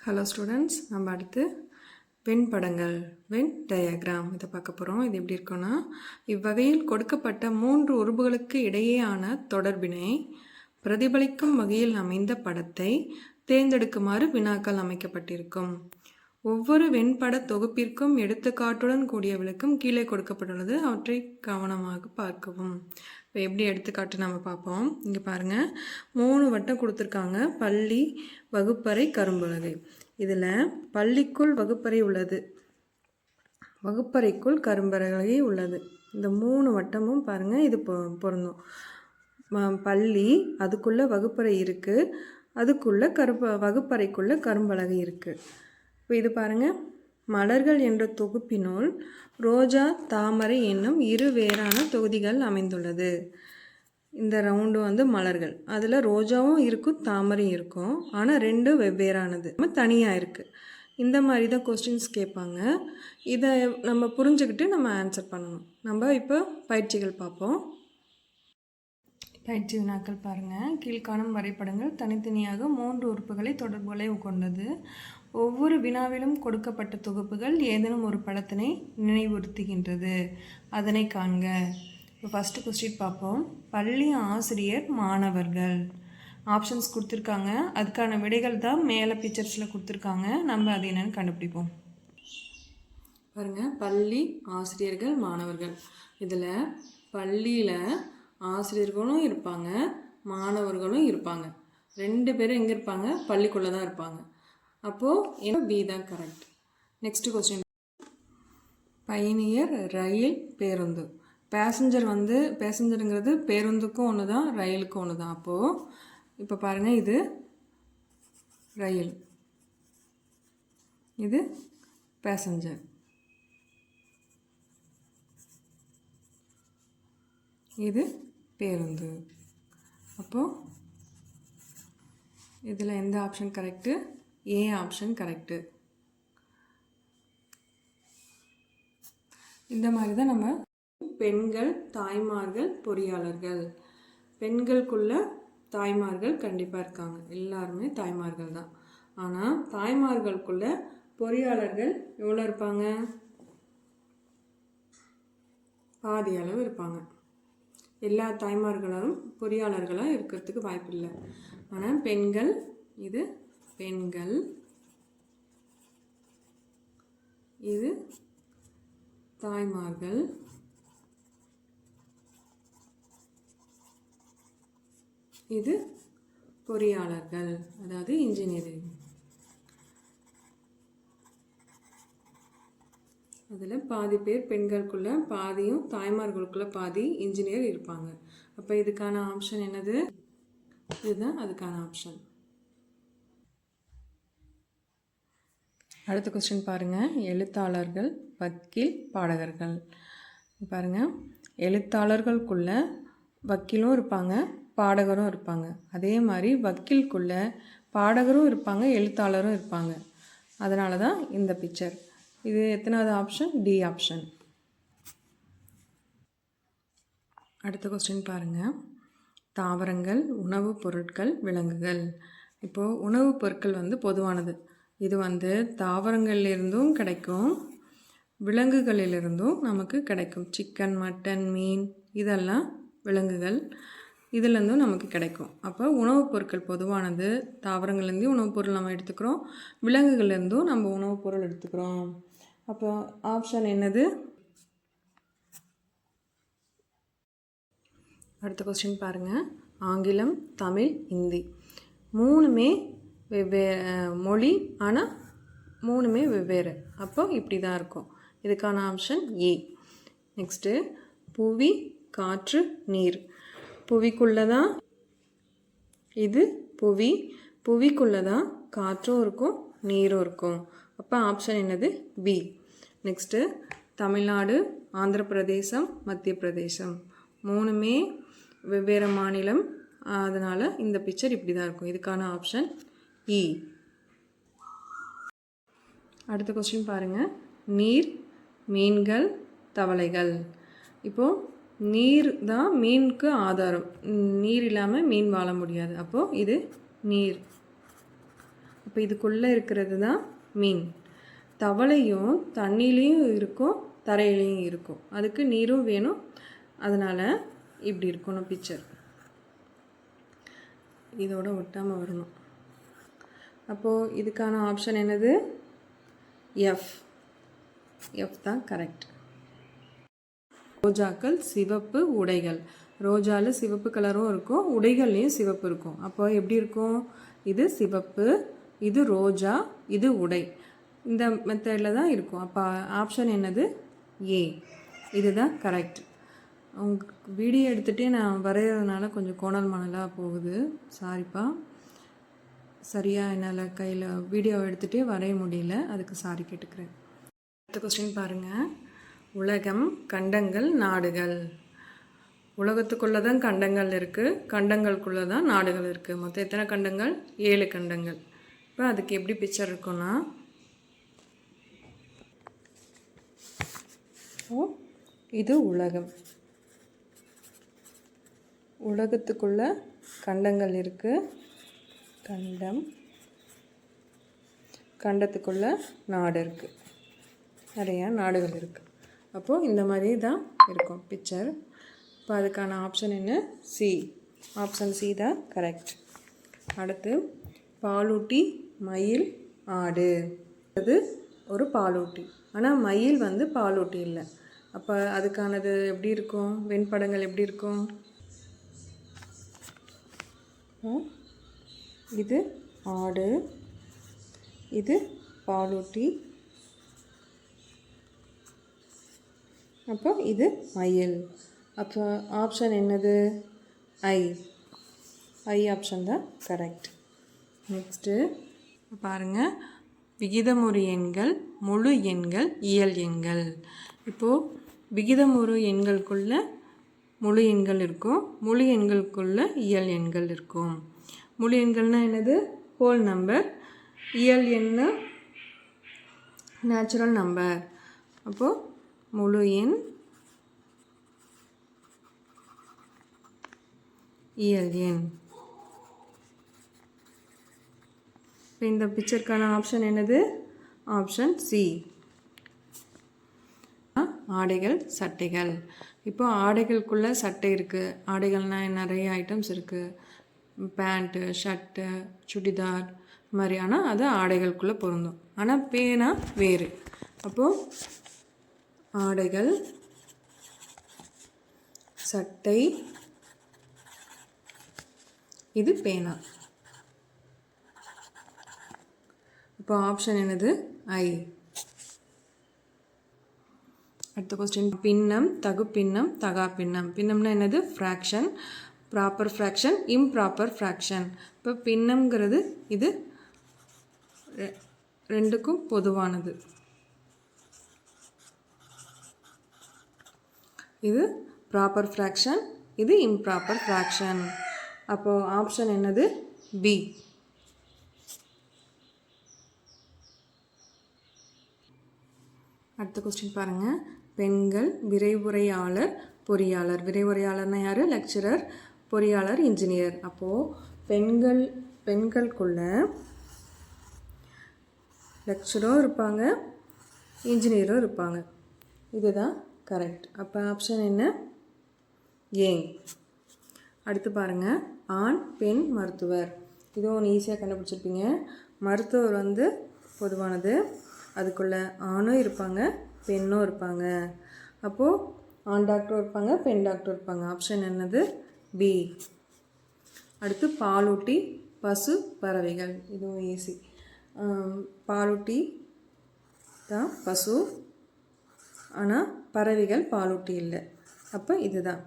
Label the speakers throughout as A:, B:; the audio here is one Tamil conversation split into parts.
A: ஹலோ ஸ்டூடெண்ட்ஸ், நம்ம அடுத்து வென் படங்கள் வென் டயக்ராம் இதை பார்க்க போகிறோம். இது எப்படி இருக்குன்னா, இவ்வகையில் கொடுக்கப்பட்ட 3 உறுப்புகளுக்கு இடையேயான தொடர்பினை பிரதிபலிக்கும் வகையில் அமைந்த படத்தை தேர்ந்தெடுக்குமாறு வினாக்கள் அமைக்கப்பட்டிருக்கும். ஒவ்வொரு வெண்பட தொகுப்பிற்கும் எடுத்துக்காட்டுடன் கூடிய விளக்கம் கீழே கொடுக்கப்பட்டுள்ளது. அவற்றை கவனமாக பார்க்கவும். இப்போ எப்படி எடுத்துக்காட்டு நம்ம பார்ப்போம். இங்கே பாருங்கள், 3 வட்டம் கொடுத்துருக்காங்க. பள்ளி, வகுப்பறை, கரும்பலகை. இதில் பள்ளிக்குள் வகுப்பறை உள்ளது, வகுப்பறைக்குள் கரும்பலகை உள்ளது. இந்த 3 வட்டமும் பாருங்கள், இது பொருந்தும். பள்ளி, அதுக்குள்ளே வகுப்பறை இருக்குது, அதுக்குள்ளே வகுப்பறைக்குள்ளே கரும்பலகை இருக்குது. இப்போ இது பாருங்கள், மலர்கள் என்ற தொகுப்பினுள் ரோஜா, தாமரை என்னும் 2 வேறான தொகுதிகள் அமைந்துள்ளது. இந்த ரவுண்டு மலர்கள், அதில் ரோஜாவும் இருக்கும், தாமரையும் இருக்கும். ஆனால் 2 வெவ்வேறானது, தனியாக இருக்குது. இந்த மாதிரி தான் கொஸ்டின்ஸ் கேட்பாங்க. இதை நம்ம புரிஞ்சுக்கிட்டு நம்ம ஆன்சர் பண்ணணும். நம்ம இப்போ பயிற்சிகள் பார்ப்போம். பயிற்சி வினாக்கள் பாருங்கள். கீழ்காணும் வரைபடங்கள் தனித்தனியாக 3 உறுப்புகளை தொடர்புகளை கொண்டது. ஒவ்வொரு வினாவிலும் கொடுக்கப்பட்ட தொகுப்புகள் ஏதேனும் ஒரு படத்தினை நினைவுறுத்துகின்றது. அதனை காண்க. இப்போ ஃபஸ்ட்டு கொஸ்டின் பார்ப்போம். பள்ளி, ஆசிரியர், மாணவர்கள். ஆப்ஷன்ஸ் கொடுத்துருக்காங்க. அதுக்கான விடைகள் தான் மேலே பிக்சர்ஸில் கொடுத்துருக்காங்க. நம்ம அது என்னென்னு கண்டுபிடிப்போம். பாருங்கள், பள்ளி, ஆசிரியர்கள், மாணவர்கள். இதில் பள்ளியில் ஆசிரியர்களும் இருப்பாங்க, மாணவர்களும் இருப்பாங்க. 2 பேரும் எங்கே இருப்பாங்க? பள்ளிக்குள்ளே தான் இருப்பாங்க. அப்போது என்ன பி தான் கரெக்ட். Next question. பயணியர், ரயில், பேருந்து. பேசஞ்சருங்கிறது பேருந்துக்கும் ஒன்று தான், ரயிலுக்கும் ஒன்று தான். அப்போது இப்போ பாருங்கள், இது ரயில், இது பேசஞ்சர், இது பேருந்து. அப்போது இதில் எந்த option correct? A option correct. இந்த மாதிரி தான் நம்ம பெண்கள், தாய்மார்கள், பொறியாளர்கள். பெண்களுக்குள்ள தாய்மார்கள் கண்டிப்பாக இருக்காங்க, எல்லாருமே தாய்மார்கள் தான். ஆனால் தாய்மார்களுக்குள்ள பொறியாளர்கள் எவ்வளோ இருப்பாங்க? பாதி அளவு இருப்பாங்க. எல்லா தாய்மார்களும் பொறியாளர்களாக இருக்கிறதுக்கு வாய்ப்பு இல்லை. ஆனால் பெண்கள், இது பெண்கள், இது தாய்மார்கள், இது பொறியாளர்கள், அதாவது இன்ஜினியரிங். அதில் பாதி பேர் பெண்களுக்குள்ள பாதியும் தாய்மார்களுக்குள்ள பாதி இன்ஜினியர் இருப்பாங்க. அப்போ இதுக்கான ஆப்ஷன் என்னது? இதுதான் அதுக்கான ஆப்ஷன். அடுத்த கொஸ்டின் பாருங்கள். எழுத்தாளர்கள், வக்கீல், பாடகர்கள். பாருங்கள், எழுத்தாளர்களுக்குள்ள வக்கீலும் இருப்பாங்க, பாடகரும் இருப்பாங்க. அதே மாதிரி வக்கீலுக்குள்ள பாடகரும் இருப்பாங்க, எழுத்தாளரும் இருப்பாங்க. அதனால தான் இந்த பிக்சர். இது எத்தனாவது ஆப்ஷன்? D option. அடுத்த கொஸ்டின் பாருங்கள். தாவரங்கள், உணவுப் பொருட்கள், விலங்குகள். இப்போது உணவுப் பொருட்கள் பொதுவானது. இது தாவரங்கள்லேருந்தும் கிடைக்கும், விலங்குகளிலிருந்தும் நமக்கு கிடைக்கும். சிக்கன், மட்டன், மீன் இதெல்லாம் விலங்குகள், இதிலேருந்தும் நமக்கு கிடைக்கும். அப்போ உணவுப் பொருட்கள் பொதுவானது. தாவரங்கள்லேருந்தும் உணவுப் பொருள் நம்ம எடுத்துக்கிறோம், விலங்குகள்லேருந்தும் நம்ம உணவுப் பொருள் எடுத்துக்கிறோம். அப்போ ஆப்ஷன் என்னது? அடுத்த கொஸ்டின் பாருங்கள். ஆங்கிலம், தமிழ், ஹிந்தி 3மே வெவ்வேறு மொழி, ஆனால் 3மே வெவ்வேறு. அப்போ இப்படி தான் இருக்கும். இதுக்கான ஆப்ஷன் ஏ. நெக்ஸ்ட்டு, புவி, காற்று, நீர். புவிக்குள்ளே தான் இது புவி, புவிக்குள்ளே தான் காற்றும் இருக்கும், நீரும் இருக்கும். அப்போ ஆப்ஷன் என்னது? பி. நெக்ஸ்ட்டு, தமிழ்நாடு, ஆந்திர பிரதேசம், மத்திய பிரதேசம் 3மே வெவ்வேறு மாநிலம். அதனால் இந்த பிக்சர் இப்படி தான் இருக்கும். இதுக்கான ஆப்ஷன் இ. அடுத்த கொஸ்டின் பாருங்கள். நீர், மீன்கள், தவளைகள். இப்போது நீர் தான் மீனுக்கு ஆதாரம். நீர் இல்லாமல் மீன் வாழ முடியாது. அப்போது இது நீர். அப்போ இதுக்குள்ளே இருக்கிறது தான் மீன். தவளையும் தண்ணியிலையும் இருக்கும், தரையிலையும் இருக்கும். அதுக்கு நீரும் வேணும். அதனால் இப்படி இருக்கணும் பிக்சர். இதோட ஒட்டாமல் வரணும். அப்போது இதுக்கான ஆப்ஷன் என்னது? எஃப். எஃப் தான் கரெக்ட். ரோஜாக்கள் சிவப்பு உடைகள். ரோஜாவில் சிவப்பு கலரும் இருக்கும், உடைகள்லேயும் சிவப்பு இருக்கும். அப்போ எப்படி இருக்கும்? இது சிவப்பு, இது ரோஜா, இது உடை. இந்த மெத்தடில் தான் இருக்கும். அப்போ ஆப்ஷன் என்னது? ஏ. இதுதான் கரெக்ட். உங்க வீடியோ எடுத்துகிட்டே நான் வரைகிறதுனால கொஞ்சம் கோணல் மணலாக போகுது, சாரிப்பா. சரியாக என்னால் கையில் வீடியோ எடுத்துகிட்டே வரைய முடியல, அதுக்கு சாரி கேட்டுக்கிறேன். அடுத்த கொஸ்டின் பாருங்கள். உலகம், கண்டங்கள், நாடுகள். உலகத்துக்குள்ளே தான் கண்டங்கள் இருக்குது, கண்டங்களுக்குள்ளே தான் நாடுகள் இருக்குது. மொத்தம் எத்தனை கண்டங்கள்? 7 கண்டங்கள். இப்போ அதுக்கு எப்படி பிக்சர் இருக்குன்னா, இது உலகம். உலகத்துக்குள்ள கண்டங்கள் இருக்குது, கண்டம். கண்டத்துக்குள்ள நாடு இருக்குது, நிறையா நாடுகள் இருக்குது. அப்போது இந்த மாதிரி தான் இருக்கும் பிக்சர். இப்போ அதுக்கான ஆப்ஷன் என்ன? சி. ஆப்ஷன் சி தான் கரெக்ட். அடுத்து பாலூட்டி, மயில், ஆடு. அது ஒரு பாலூட்டி, ஆனால் மயில் வந்து பாலூட்டி இல்லை. அப்போ அதுக்கானது எப்படி இருக்கும்? வெண்படங்கள் எப்படி இருக்கும்? இது ஆடு, இது பாலூட்டி, அப்போ இது மயில். அப்போ ஆப்ஷன் என்னது? ஐ. ஐ ஆப்ஷன் தான் கரெக்ட். நெக்ஸ்ட்டு பாருங்கள். விகிதமுறு எண்கள், முழு எண்கள், இயல் எண்கள். இப்போது விகிதமுறு எண்களுக்குள்ள முழு எண்கள் இருக்கும், முழு எண்களுக்குள்ள இயல் எண்கள் இருக்கும். முழு எண்கள்னால் என்னது? Whole number. இயல் எண்ணு நேச்சுரல் நம்பர். அப்போது முழு எண், இயல் எண். இப்போ இந்த பிக்சருக்கான ஆப்ஷன் என்னது? Option C. ஆடைகள், சட்டைகள். இப்போ ஆடைகளுக்குள்ளே சட்டை இருக்குது. ஆடைகள்னால் நிறைய ஐட்டம்ஸ் இருக்குது. பேண்ட்டு, ஷர்ட்டு, சுடிதார் மாதிரி. ஆனால் அது ஆடைகளுக்குள்ளே பொருந்தும். ஆனால் பேனா வேறு. அப்போது ஆடைகள், சட்டை, இது பேனா. இப்போ ஆப்ஷன் என்னது? ஐ. அடுத்த கொஸ்டின். பின்னம், தகு பின்னம், தகா பின்னம். பின்னம்னா என்னது? Fraction. Proper fraction, improper fraction. இப்போ பின்னம்ங்கிறது இது ரெண்டுக்கும் பொதுவானது. இது ப்ராப்பர் ஃப்ராக்ஷன், இது இம்ப்ராப்பர் ஃப்ராக்ஷன். அப்போது ஆப்ஷன் என்னது? பி. அடுத்த கொஸ்டின் பாருங்கள். பெண்கள், விரைவுரையாளர், பொறியாளர். விரைவுரையாளர்னா யார்? லெக்சரர். பொறியாளர், இன்ஜினியர். அப்போது பெண்களுக்குள்ள லெக்சரும் இருப்பாங்க, இன்ஜினியரும் இருப்பாங்க. இதுதான் கரெக்ட். அப்போ ஆப்ஷன் என்ன? ஏ. அடுத்து பாருங்கள். ஆண், பெண், மருத்துவர். இதுவும் ஈஸியாக கண்டுபிடிச்சிருப்பீங்க. மருத்துவர் வந்து பொதுவானது. அதுக்குள்ளே ஆணும் இருப்பாங்க, பெண்ணும் இருப்பாங்க. அப்போது ஆண் டாக்டரும் இருப்பாங்க, பெண் டாக்டர் இருப்பாங்க. ஆப்ஷன் என்னது? பி. அடுத்து பாலூட்டி, பசு, பறவைகள். இதுவும் ஈஸி. பாலூட்டி தான் பசு, ஆனால் பறவைகள் பாலூட்டி இல்லை. அப்போ இதுதான்.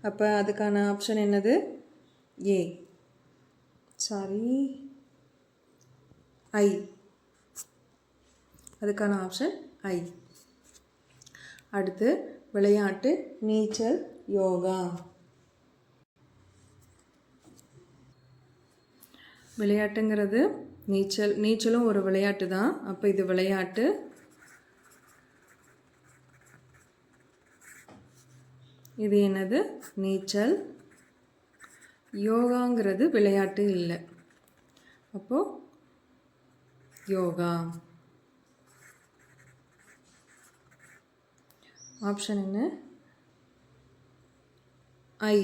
A: அப்போ அதுக்கான ஆப்ஷன் என்னது? ஏ. சாரி, ஐ. அதுக்கான ஆப்ஷன் ஐ. அடுத்து விளையாட்டு, நீச்சல், யோகா. விளையாட்டுங்கிறது நீச்சலும் ஒரு விளையாட்டு தான். அப்போ இது விளையாட்டு. இது என்னது? நீச்சல். யோகாங்கிறது விளையாட்டு இல்லை. அப்போது யோகா. ஆப்ஷன் என்ன? ஐ